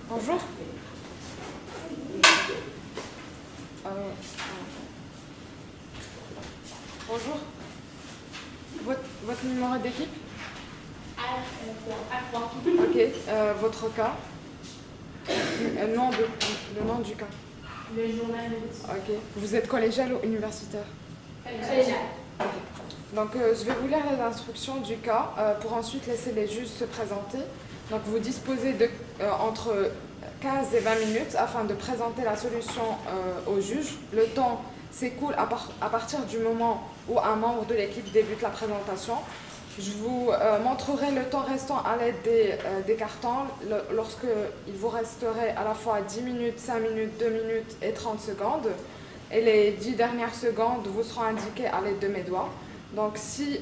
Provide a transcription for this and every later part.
Bonjour. Bonjour. Votre numéro d'équipe? A3. Ok. Votre cas? Le nom du cas? Le journal de l'étude. Ok. Vous êtes collégial ou universitaire? Collégial. Okay. Donc, je vais vous lire les instructions du cas pour ensuite laisser les juges se présenter. Donc, vous disposez de entre 15 et 20 minutes afin de présenter la solution au juge. Le temps s'écoule à partir du moment où un membre de l'équipe débute la présentation. Je vous montrerai le temps restant à l'aide des cartons lorsqu'il vous resterait à la fois 10 minutes, 5 minutes, 2 minutes et 30 secondes. Et les 10 dernières secondes vous seront indiquées à l'aide de mes doigts. Donc si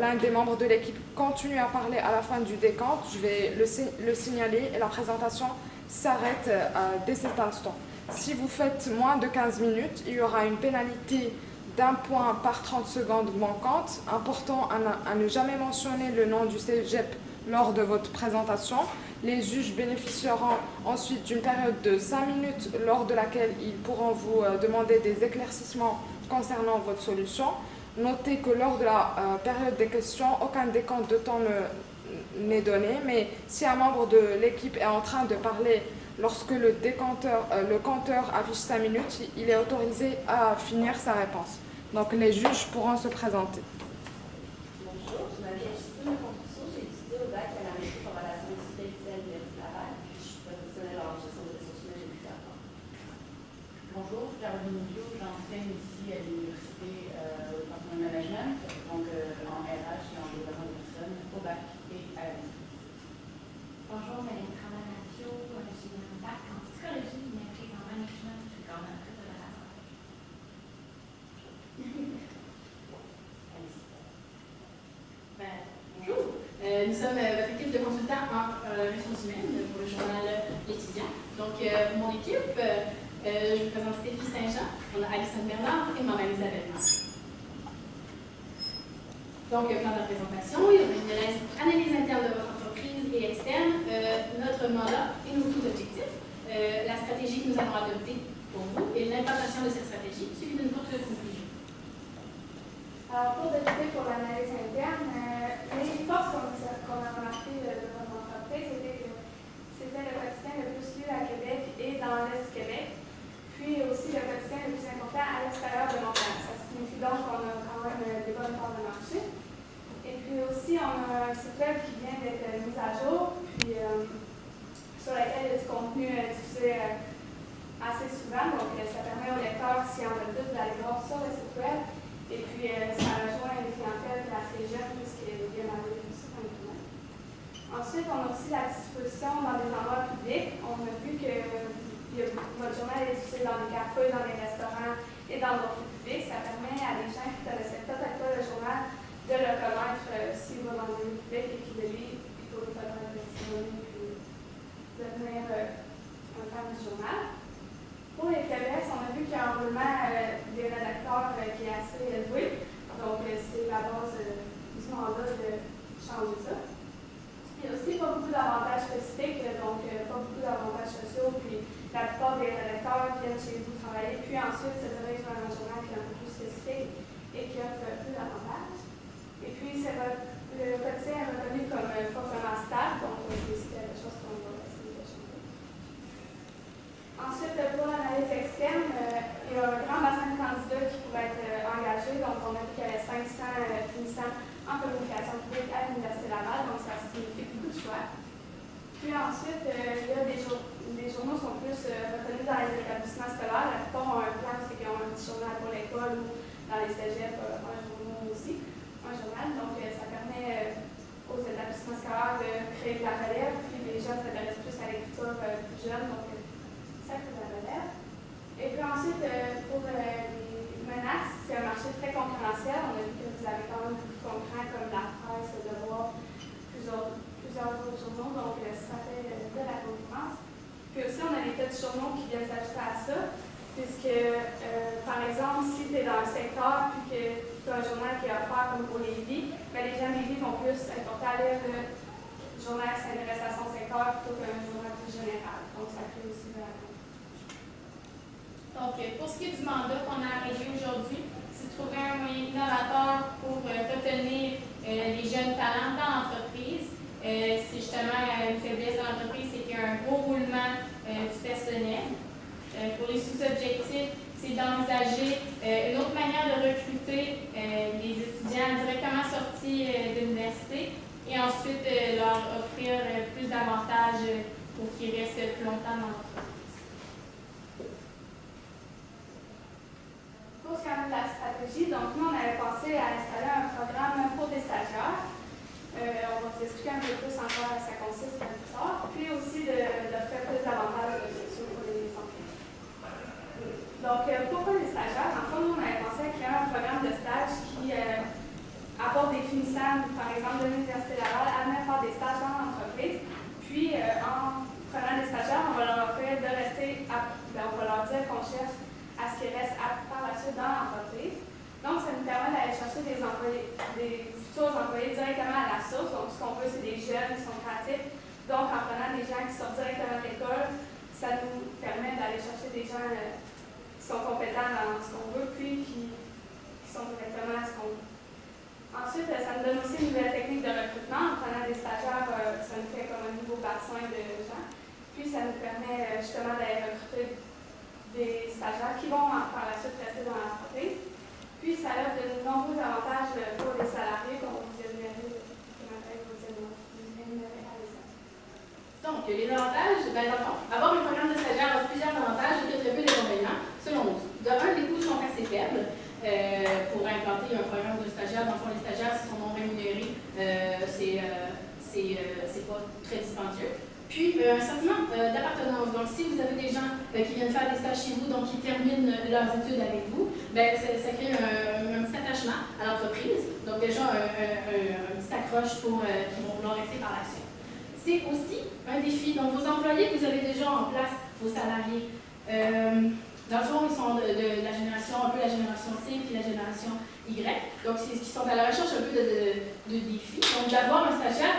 l'un des membres de l'équipe continue à parler à la fin du décompte, je vais le signaler et la présentation s'arrête dès cet instant. Si vous faites moins de 15 minutes, il y aura une pénalité d'1 point par 30 secondes manquantes. Important à ne jamais mentionner le nom du cégep lors de votre présentation. Les juges bénéficieront ensuite d'une période de 5 minutes lors de laquelle ils pourront vous demander des éclaircissements concernant votre solution. Notez que lors de la période des questions, aucun décompte de temps n'est donné, mais si un membre de l'équipe est en train de parler lorsque le compteur affiche 5 minutes, il est autorisé à finir sa réponse. Donc les juges pourront se présenter. Bonjour, je m'appelle Justine Contourceau, j'ai étudié au bac à la maîtrise en relations institutionnelles de l'Université Laval, puis je suis professionnelle en gestion des ressources humaines et éducateur. Bonjour, Caroline Bio, j'enseigne ici à l'Université de Management, donc en RH et en développement de personnes, au bac et à la maîtrise. Bonjour, Valérie Tramanatio, j'ai un bac en psychologie, une maîtrise en management, je suis coordonnatrice de la santé. Bonjour, nous sommes votre équipe de consultants en ressources humaines pour le journal étudiant. Donc, mon équipe, je vous présente Stéphie Saint-Jean, on a Alison Bernard et moi-même Isabelle Marc. Donc, plan de présentation, il y aura une analyse interne de votre entreprise et externe, notre mandat et nos sous-objectifs, la stratégie que nous allons adopter pour vous et l'implantation de cette stratégie, suivie d'une courte conclusion. Alors, pour débuter pour l'analyse interne, les forces qu'on a remarquées de votre entreprise c'était que c'était le quotidien le plus lu à Québec et dans l'Est du Québec, puis aussi le quotidien le plus important à l'extérieur de Montréal. Ça signifie donc qu'on a quand même des bonnes parts de marché. Et puis aussi, on a un site web qui vient d'être mis à jour, puis sur lequel il y a du contenu diffusé assez souvent. Donc, ça permet aux lecteurs, s'ils en veulent plus, d'aller voir sur le site web. Et puis, ça rejoint une clientèle assez jeune, puisqu'il est bien arrivé aussi comme tout le monde. Ensuite, on a aussi la disposition dans des endroits publics. On a vu que votre journal est diffusé dans les cafés, dans les restaurants et dans d'autres publics. Ça permet à des gens qui ne connaissaient peut-être pas le journal de le connaître s'il va dans le public et qui de lui, il peut peut-être s'abonner et devenir un fan du journal. Pour les faiblesses, on a vu qu'il y a un roulement des rédacteurs qui est assez élevé. Donc, c'est la base du mandat de changer ça. Il y a aussi pas beaucoup d'avantages spécifiques, donc pas beaucoup d'avantages sociaux. Puis, la plupart des rédacteurs viennent chez vous travailler, puis ensuite se dirigent vers un journal qui est un peu plus spécifique et qui offre plus d'avantages. Et puis, le quotidien est reconnu comme fortement stable, donc c'est aussi quelque chose qu'on va essayer de changer. Ensuite, pour l'analyse externe, il y a un grand bassin de candidats qui pourraient être engagés. Donc, on a vu qu'il y avait 500 finissants en communication publique à l'Université Laval, donc ça signifie beaucoup de choix. Puis ensuite, les journaux sont plus reconnus dans les établissements scolaires. La plupart ont un plan, c'est qu'ils ont un petit journal pour l'école ou dans les cégeps, un journal aussi. Un journal, donc ça permet aux établissements scolaires puisque, par exemple, si tu es dans un secteur puis que tu as un journal qui a offert comme pour Lévis, ben les gens de Lévis vont plus être portés à lire le journal qui s'intéresse à son secteur plutôt qu'un journal plus général. Donc, ça crée aussi de la compétition. Donc, pour ce qui est du mandat qu'on a arrêté aujourd'hui, c'est de trouver un moyen innovateur pour retenir les jeunes talents dans l'entreprise. C'est justement une faiblesse de l'entreprise, c'est qu'il y a un gros roulement du personnel. Pour les sous-objectifs, c'est d'envisager une autre manière de recruter les étudiants directement sortis de l'université et ensuite leur offrir plus d'avantages pour qu'ils restent plus longtemps dans l'entreprise. Pour ce qui est de la stratégie, donc nous, on avait pensé à installer un programme pour des stagiaires. On va vous expliquer un peu plus encore à ça consiste plus tard. Puis aussi d'offrir plus d'avantages sociaux pour les employés. Donc, pourquoi les stagiaires? En fait, nous, on avait pensé à créer un programme de stage qui apporte des finissants, par exemple, de l'Université Laval, à venir faire des stages dans l'entreprise. Puis, en prenant des stagiaires, on va leur offrir de rester, on va leur dire qu'on cherche à ce qu'ils restent par la suite dans l'entreprise. Donc, ça nous permet d'aller chercher des employés, des futurs employés directement à la source. Donc, ce qu'on veut, c'est des jeunes qui sont créatifs. Donc, en prenant des gens qui sortent directement de l'école, ça nous permet d'aller chercher des gens qui sont compétents dans ce qu'on veut, puis qui sont directement à ce qu'on veut. Ensuite, ça nous donne aussi une nouvelle technique de recrutement. En prenant des stagiaires, ça nous fait comme un nouveau bassin de gens. Puis, ça nous permet justement d'aller recruter des stagiaires qui vont par la suite rester dans l'entreprise. Puis, ça offre de nombreux avantages pour les salariés, comme vous énumérez à l'essence. Donc, les avantages, avoir un programme de stagiaires offre plusieurs avantages et très peu d'inconvénients, selon nous. De un, les coûts sont assez faibles pour implanter un programme de stagiaires. Dans le fond, les stagiaires, s'ils sont non rémunérés, c'est pas très dispendieux. Puis, un sentiment d'appartenance. Donc, si vous avez des gens qui viennent faire des stages chez vous, donc qui terminent leurs études avec vous, ben, ça crée un petit attachement à l'entreprise. Donc, déjà, un petit accroche pour qui vont vouloir rester par la suite. C'est aussi un défi. Donc, vos employés que vous avez déjà en place, vos salariés, dans le fond, ils sont de la génération, un peu la génération C puis la génération Y. Donc, ils sont à la recherche un peu de défis. Donc, d'avoir un stagiaire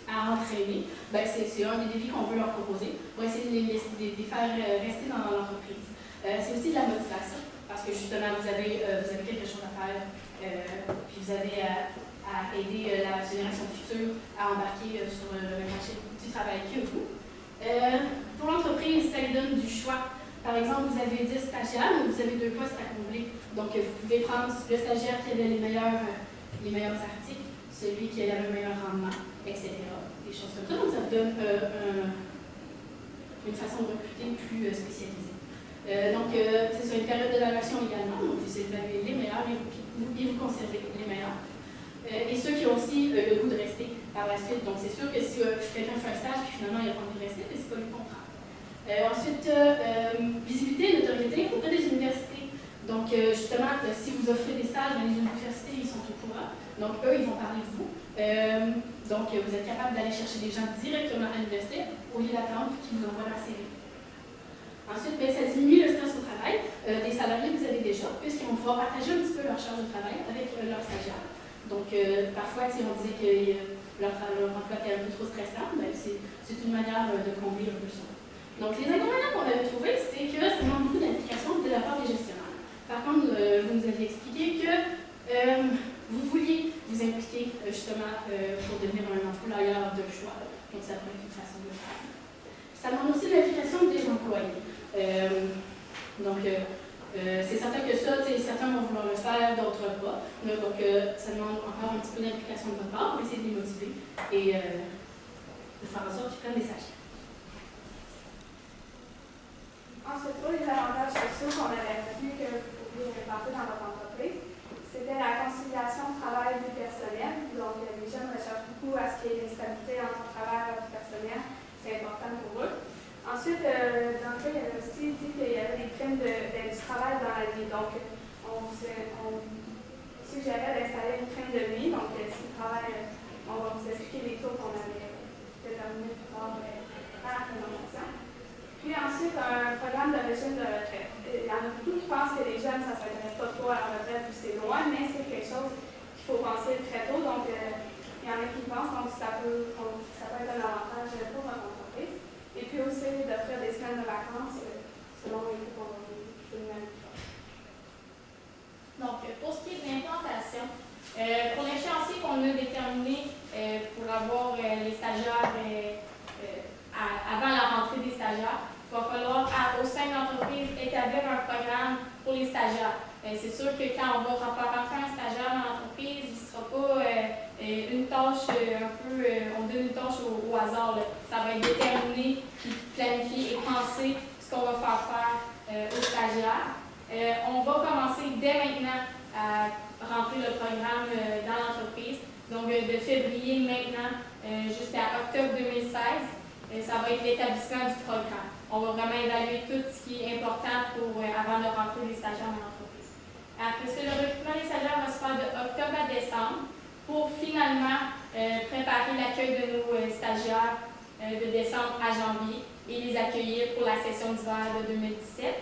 à entraîner, ben c'est un des défis qu'on veut leur proposer pour essayer de les faire rester dans l'entreprise. C'est aussi de la motivation, parce que justement, vous avez quelque chose à faire, puis vous avez à aider la génération future à embarquer sur le marché du travail que vous. Pour l'entreprise, ça lui donne du choix. Par exemple, vous avez 10 stagiaires, mais vous avez 2 postes à combler. Donc, vous pouvez prendre le stagiaire qui avait les meilleurs articles, celui qui avait le meilleur rendement, etc. Des choses comme ça. Donc, ça vous donne une façon de recruter plus spécialisée. Donc, c'est sur une période d'évaluation également. Donc, vous évaluez les meilleurs et vous conservez les meilleurs. Et ceux qui ont aussi le goût de rester par la suite. Donc, c'est sûr que si quelqu'un fait un stage et finalement il n'a pas envie de rester, mais c'est pas lui comprendre. Ensuite, visibilité et notoriété auprès des universités. Donc, justement, si vous offrez des stages dans les universités, ils sont au courant. Donc, eux, ils vont parler de vous. Donc, vous êtes capable d'aller chercher des gens directement à l'université au lieu d'attendre qu'ils vous envoient leur CV. Ensuite, ça diminue le stress au travail des salariés que vous avez déjà, puisqu'ils vont pouvoir partager un petit peu leur charge de travail avec leurs stagiaires. Donc, parfois, si on disait que leur emploi était un peu trop stressant, c'est une manière de combler un peu ça. Donc, les inconvénients qu'on avait trouvés, c'est que ça demande beaucoup d'implication de la part des gestionnaires. Par contre, vous nous aviez expliqué que vous vouliez vous impliquer justement pour devenir un employeur de choix. Donc, ça peut être une façon de le faire. Ça demande aussi l'implication des employés. C'est certain que ça, certains vont vouloir le faire, d'autres pas. Donc, ça demande encore un petit peu d'implication de votre part pour essayer de les motiver et de faire en sorte qu'ils prennent des stages. Ensuite, pour les avantages sociaux qu'on avait retenus que vous pouviez implanter dans votre entreprise, c'était la conciliation travail-vie personnelle. Donc, les jeunes recherchent beaucoup à ce qu'il y ait une stabilité entre le travail et vie personnelle. C'est important pour eux. Ensuite, dans le cas, il y avait aussi dit qu'il y avait des primes du travail dans la vie. Donc, on suggérait d'installer une prime de nuit. Donc, si le travail, on va vous expliquer les taux qu'on avait déterminés plus tard à la présentation. Puis ensuite, un programme de régime de retraite. Il y en a beaucoup qui pensent que les jeunes, ça ne s'intéresse pas trop à la retraite, puis c'est loin, mais c'est quelque chose qu'il faut penser très tôt. Donc, il y en a qui pensent, donc ça peut être un avantage pour votre entreprise. Et puis aussi, d'offrir des semaines de vacances selon les cours qu'on va donner. Donc, pour ce qui est de l'implantation, pour l'échéancier qu'on a déterminé pour avoir les stagiaires avant la rentrée des stagiaires, il va falloir, au sein de l'entreprise, établir un programme pour les stagiaires. C'est sûr que quand on va faire rentrer un stagiaire dans l'entreprise, il ne sera pas une tâche on donne une tâche au hasard. Là. Ça va être déterminé, puis planifié et pensé ce qu'on va faire aux stagiaires. On va commencer dès maintenant à rentrer le programme dans l'entreprise. Donc, de février maintenant jusqu'à octobre 2016, ça va être l'établissement du programme. On va vraiment évaluer tout ce qui est important avant de rentrer les stagiaires dans l'entreprise. Après ça, le recrutement des stagiaires va se faire de octobre à décembre pour finalement préparer l'accueil de nos stagiaires de décembre à janvier et les accueillir pour la session d'hiver de 2017.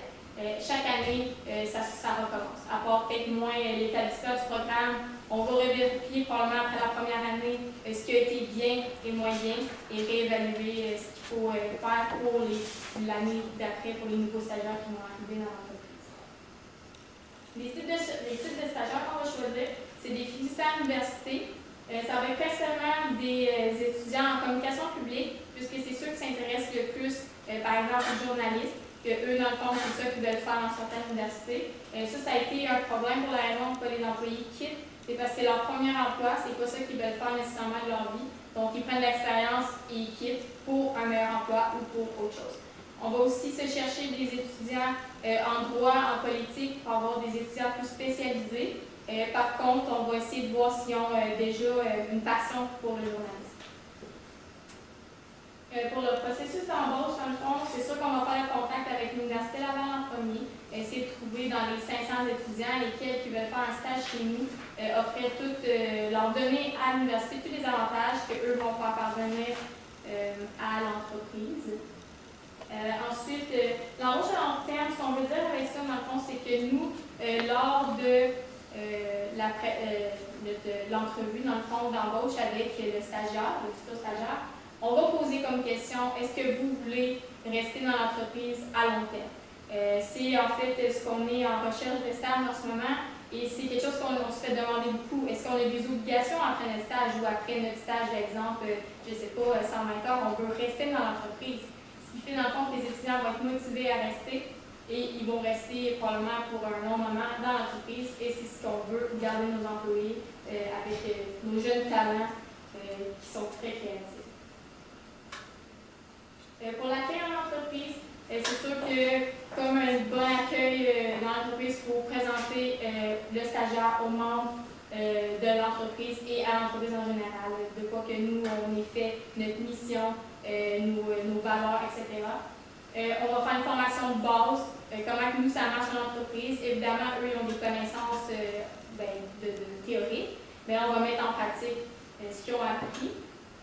Chaque année, ça recommence. À part peut-être moins l'établissement du programme, on va revérifier probablement après la première année ce qui a été bien et moins bien et réévaluer ce qu'il faut faire pour l'année d'après pour les nouveaux stagiaires qui vont arriver dans l'entreprise. Les types de stagiaires qu'on va choisir, c'est des physiciens à l'université. Ça va être principalement des étudiants en communication publique, puisque c'est ceux qui s'intéressent le plus, par exemple, aux journalistes. Que eux, dans le fond, c'est ça qu'ils veulent faire en sortant de l'université. Ça a été un problème pour la raison que les employés quittent. C'est parce que leur premier emploi, c'est pas ça qu'ils veulent faire nécessairement de leur vie. Donc, ils prennent l'expérience et ils quittent pour un meilleur emploi ou pour autre chose. On va aussi se chercher des étudiants en droit, en politique, pour avoir des étudiants plus spécialisés. Par contre, on va essayer de voir s'ils ont déjà une passion pour le journalisme. Pour le processus d'embauche, dans le fond, c'est sûr qu'on va faire le contact avec l'Université Laval en premier, essayer de trouver dans les 500 étudiants lesquels qui veulent faire un stage chez nous, leur donner à l'université tous les avantages qu'eux vont faire parvenir à l'entreprise. Ensuite, l'embauche à long terme, ce qu'on veut dire avec ça, dans le fond, c'est que nous, lors de l'entrevue, dans le fond, d'embauche avec le stagiaire, le futur stagiaire, on va poser comme question, est-ce que vous voulez rester dans l'entreprise à long terme? C'est en fait ce qu'on est en recherche de stage en ce moment et c'est quelque chose qu'on se fait demander beaucoup. Est-ce qu'on a des obligations après notre stage ou après notre stage, par exemple, je ne sais pas, 120 heures, on veut rester dans l'entreprise? Ce qui fait dans le fond que les étudiants vont être motivés à rester et ils vont rester probablement pour un long moment dans l'entreprise et c'est ce qu'on veut, garder nos employés avec nos jeunes talents qui sont très créatifs. Pour l'accueil en entreprise, c'est sûr que comme un bon accueil dans l'entreprise, il faut présenter le stagiaire aux membres de l'entreprise et à l'entreprise en général. De quoi que nous, on ait fait notre mission, nos valeurs, etc. On va faire une formation de base, comment nous, ça marche dans l'entreprise. Évidemment, eux, ils ont des connaissances de théorie, mais on va mettre en pratique ce qu'ils ont appris.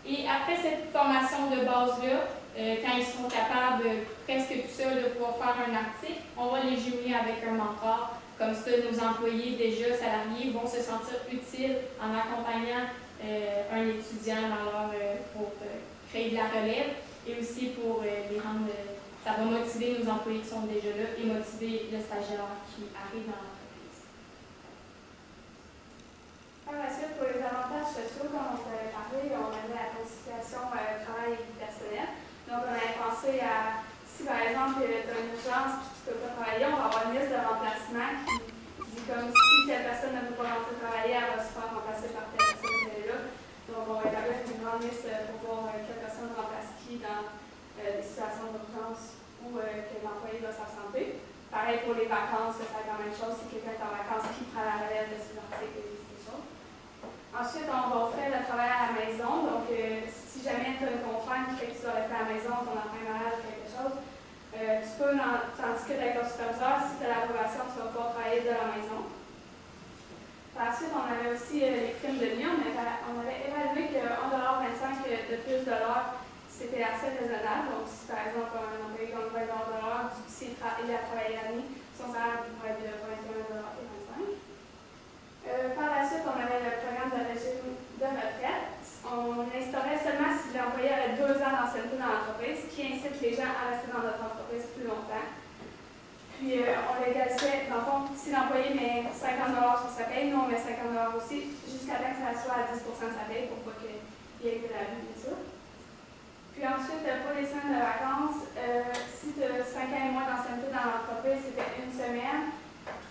Et après cette formation de base-là, quand ils seront capables presque tout seuls de pouvoir faire un article, on va les jumeler avec un mentor. Comme ça, nos employés déjà salariés vont se sentir utiles en accompagnant un étudiant pour créer de la relève et aussi pour les rendre. Ça va motiver nos employés qui sont déjà là et motiver le stagiaire qui arrive dans l'entreprise. Par la suite, pour les avantages sociaux, comme on avait parlé, on avait la conciliation travail et vie personnelle. Donc, on avait pensé à, si par exemple, tu as une urgence et tu ne peux pas travailler, on va avoir une liste de remplacement qui dit comme si telle personne ne peut pas rentrer travailler, elle va se faire remplacer par telle personne là. Donc, on va établir une grande liste pour voir quelle personne remplace qui dans des situations d'urgence où que l'employé doit s'absenter. Pareil pour les vacances, ça va être la même chose. Si quelqu'un est en vacances, qui prend la relève de ses articles et ces choses. Ensuite, on va offrir le travail à la maison. Donc, si jamais tu as une contrainte qui fait que tu dois rester à la maison, ton enfant est malade ou quelque chose, tu peux t'en discuter avec ton superviseur. Si tu as l'approbation, tu vas pouvoir travailler de la maison. Par la suite, on avait aussi les primes de nuit. On avait évalué que 1,25$ de plus de l'heure, c'était assez raisonnable. Donc, si par exemple un employé gagne 20$ il a travaillé l'année, son salaire va être de 21,25 $. Par la suite, on avait le programme de régime de retraite. On instaurait seulement si l'employé avait 2 ans d'ancienneté dans l'entreprise, ce qui incite les gens à rester dans notre entreprise plus longtemps. Puis on légalisait, dans le fond, si l'employé met 50 $ sur sa paye, nous on met 50 $ aussi, jusqu'à temps que ça soit à 10 % de sa paye pour pas qu'il y ait de l'abus, bien sûr. Puis ensuite, pour les semaines de vacances, si tu as 5 ans et moins d'ancienneté dans l'entreprise, c'était 1 semaine.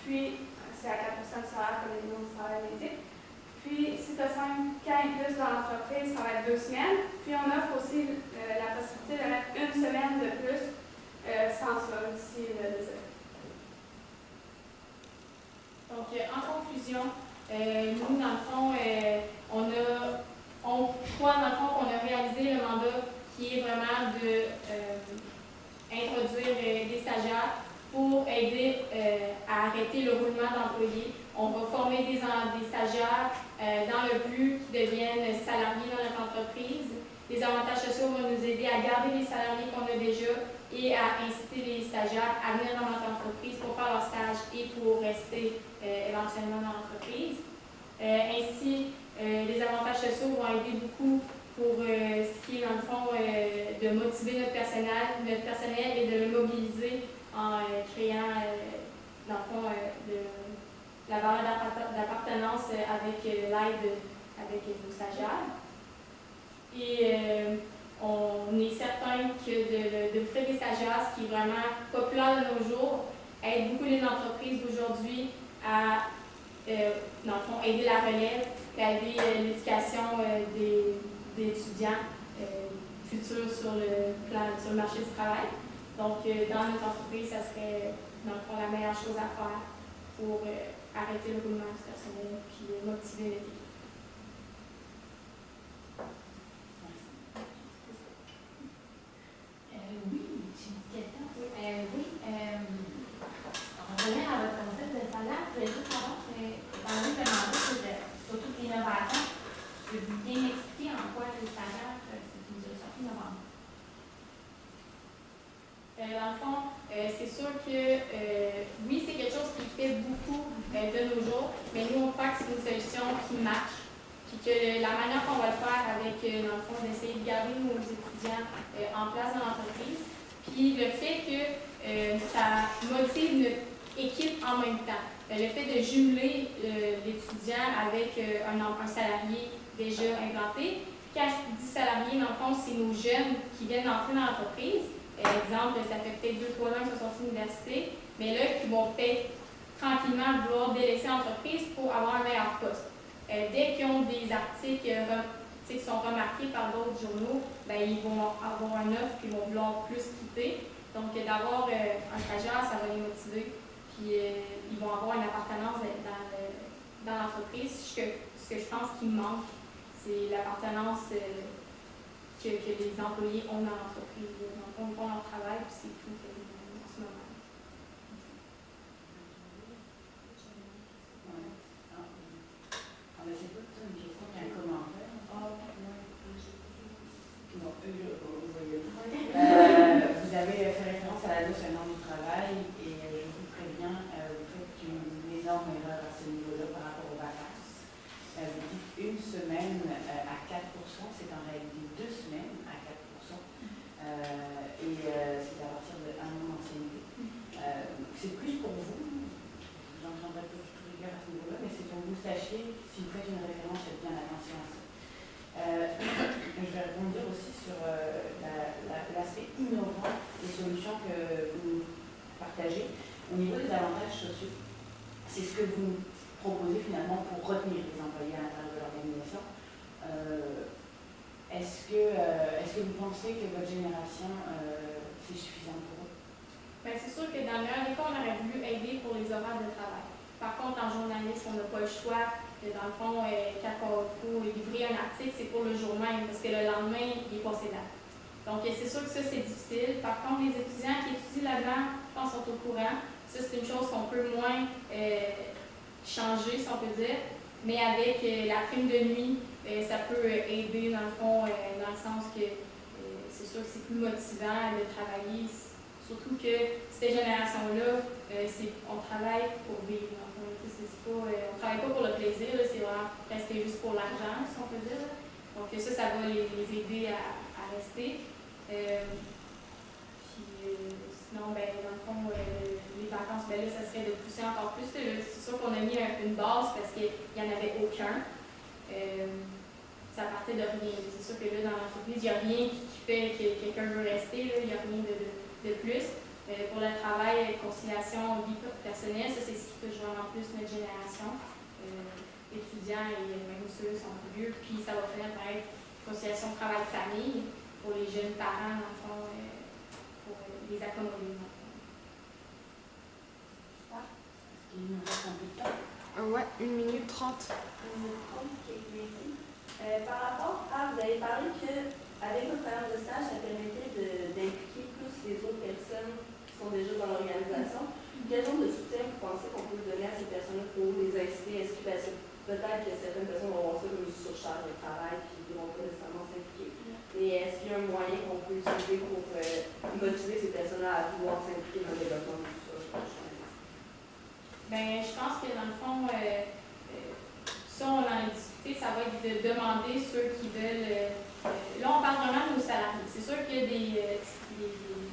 Puis, c'est à 4 % du salaire comme les normes du travail l'indiquent. Puis, si tu as 5 ans et plus dans l'entreprise, ça va être 2 semaines. Puis, on offre aussi la possibilité de mettre 1 semaine de plus sans solde si le désir. Donc, en conclusion, nous, dans le fond, on croit, dans le fond, qu'on a réalisé le mandat qui est vraiment d'introduire des stagiaires pour aider à arrêter le roulement d'employés. On va former des stagiaires dans le but qu'ils deviennent salariés dans notre entreprise. Les avantages sociaux vont nous aider à garder les salariés qu'on a déjà et à inciter les stagiaires à venir dans notre entreprise pour faire leur stage et pour rester éventuellement dans l'entreprise. Ainsi, les avantages sociaux vont aider beaucoup pour ce qui est, dans le fond, de motiver notre personnel et de le mobiliser en créant, dans le fond, la valeur d'appartenance avec l'aide avec nos stagiaires. Et on est certain que de faire des stagiaires, ce qui est vraiment populaire de nos jours, aide beaucoup les entreprises d'aujourd'hui à, dans le fond, aider la relève et aider l'éducation des étudiants futurs sur le marché du travail. Donc, dans notre entreprise, ça serait, dans le fond, la meilleure chose à faire pour arrêter le roulement du personnel et motiver l'équipe. Oui, j'ai une question. Oui, on revient à votre concept de salaire. Je voulais juste savoir, dans le demandé sur toute l'innovation, je peux bien m'expliquer en quoi le salaire, c'est une solution innovante. Dans le fond, c'est sûr que oui, c'est quelque chose qui fait beaucoup de nos jours, mais nous, on croit que c'est une solution qui marche. Puis que la manière qu'on va le faire avec, dans le fond, d'essayer de garder nos étudiants en place dans l'entreprise, puis le fait que ça motive notre équipe en même temps. Le fait de jumeler l'étudiant avec un salarié déjà implanté. Quand je dis salarié, dans le fond, c'est nos jeunes qui viennent d'entrer dans l'entreprise. Exemple, ça fait peut-être 2-3 ans qu'ils sont sortis de l'université, mais là, qui vont peut-être tranquillement vouloir délaisser l'entreprise pour avoir un meilleur poste. Dès qu'ils ont des articles qui sont remarqués par d'autres journaux, ben, ils vont avoir un offre, puis ils vont vouloir plus quitter. Donc, d'avoir un stagiaire, ça va les motiver, puis ils vont avoir une appartenance dans l'entreprise. Ce que je pense qu'il manque, c'est l'appartenance que les employés ont dans l'entreprise. Donc, ils font leur travail, puis c'est tout en ce moment. C'est pas une question qu'un commentaire. Vous avez fait référence à la douce norme du travail et je vous préviens au fait qu'une énorme erreur à ce niveau-là par rapport aux vacances. Vous dites une semaine à 4 %, c'est en réalité 2 semaines à 4 %. Et c'est à partir de 1 an d'ancienneté. C'est plus pour vous, j'entendrai pas tout rigueur à ce niveau-là, mais c'est pour que vous sachiez, si vous faites une référence, faites bien attention à ça. Je vais rebondir aussi sur l'aspect innovant des solutions que vous partagez. Au niveau des avantages sociaux, c'est ce que vous proposez finalement pour retenir les employés à l'intérieur de l'organisation. Est-ce que vous pensez que votre génération, c'est suffisant pour eux? Bien, c'est sûr que dans le meilleur des cas, on aurait voulu aider pour les horaires de travail. Par contre, en journalisme, on n'a pas le choix. Dans le fond, quand il faut livrer un article, c'est pour le jour même, parce que le lendemain, il est passé date. Donc, c'est sûr que ça, c'est difficile. Par contre, les étudiants qui étudient là-dedans, je pense, sont au courant. Ça, c'est une chose qu'on peut moins changer, si on peut dire. Mais avec la prime de nuit, ça peut aider, dans le fond, dans le sens que c'est sûr que c'est plus motivant de travailler Surtout que cette génération-là, on travaille pour vivre. On ne travaille pas pour le plaisir, c'est vraiment presque juste pour l'argent, si on peut dire. Donc ça va les aider à rester. Sinon, dans le fond, les vacances, là, ça serait de pousser encore plus. C'est sûr qu'on a mis une base parce qu'il n'y en avait aucun. Ça partait de rien. C'est sûr que là, dans l'entreprise, il n'y a rien qui fait que quelqu'un veut rester. Il n'y a rien de plus. Pour le travail, conciliation, vie personnelle, ça, c'est ce qui touche vraiment plus notre génération. Étudiants et même ceux qui sont plus vieux. Puis ça va finir par être conciliation travail-famille pour les jeunes parents, dans le fond, pour les accommoder. Il nous reste un peu de temps. Ouais, 1 minute 30. Par rapport à, vous avez parlé qu'avec votre programme de stage, ça permettait d'impliquer plus les autres personnes qui sont déjà dans l'organisation. Quel genre de soutien vous pensez qu'on peut donner à ces personnes pour les inciter? Est-ce que peut-être que certaines personnes vont voir ça comme une surcharge de travail et qui ne vont pas nécessairement s'impliquer? Mais est-ce qu'il y a un moyen qu'on peut utiliser pour motiver ces personnes-là à vouloir s'impliquer dans le développement de tout ça? Je pense que dans le fond, ça, on en a discuté, ça va être de demander ceux qui veulent. Là, on parle vraiment de nos salariés. C'est sûr qu'il y a des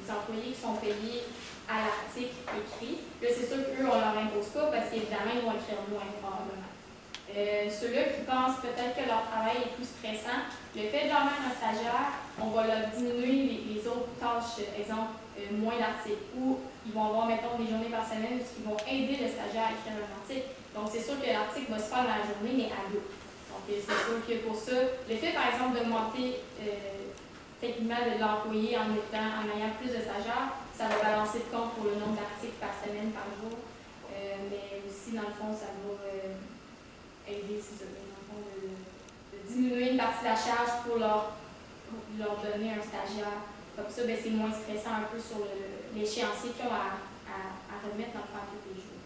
employés qui sont payés à l'article écrit. Là, c'est sûr qu'eux, on ne leur impose pas parce qu'évidemment, ils vont écrire moins probablement. Ceux-là qui pensent peut-être que leur travail est plus stressant, le fait de leur mettre un stagiaire, on va leur diminuer les autres tâches, exemple, moins d'articles, ou ils vont avoir, mettons, des journées par semaine qui vont aider le stagiaire à écrire un article. Donc, c'est sûr que l'article va se faire dans la journée, mais à deux. Donc, c'est sûr que pour ça, le fait, par exemple, d'augmenter techniquement de l'employé en ayant plus de stagiaires, ça va balancer de compte pour le nombre d'articles par semaine, par jour. Mais aussi, dans le fond, ça va aider, c'est ça, dans le fond, de diminuer une partie de la charge pour leur donner un stagiaire. Comme ça, c'est moins stressant un peu sur l'échéancier qu'ils ont à remettre dans le fond tous les jours.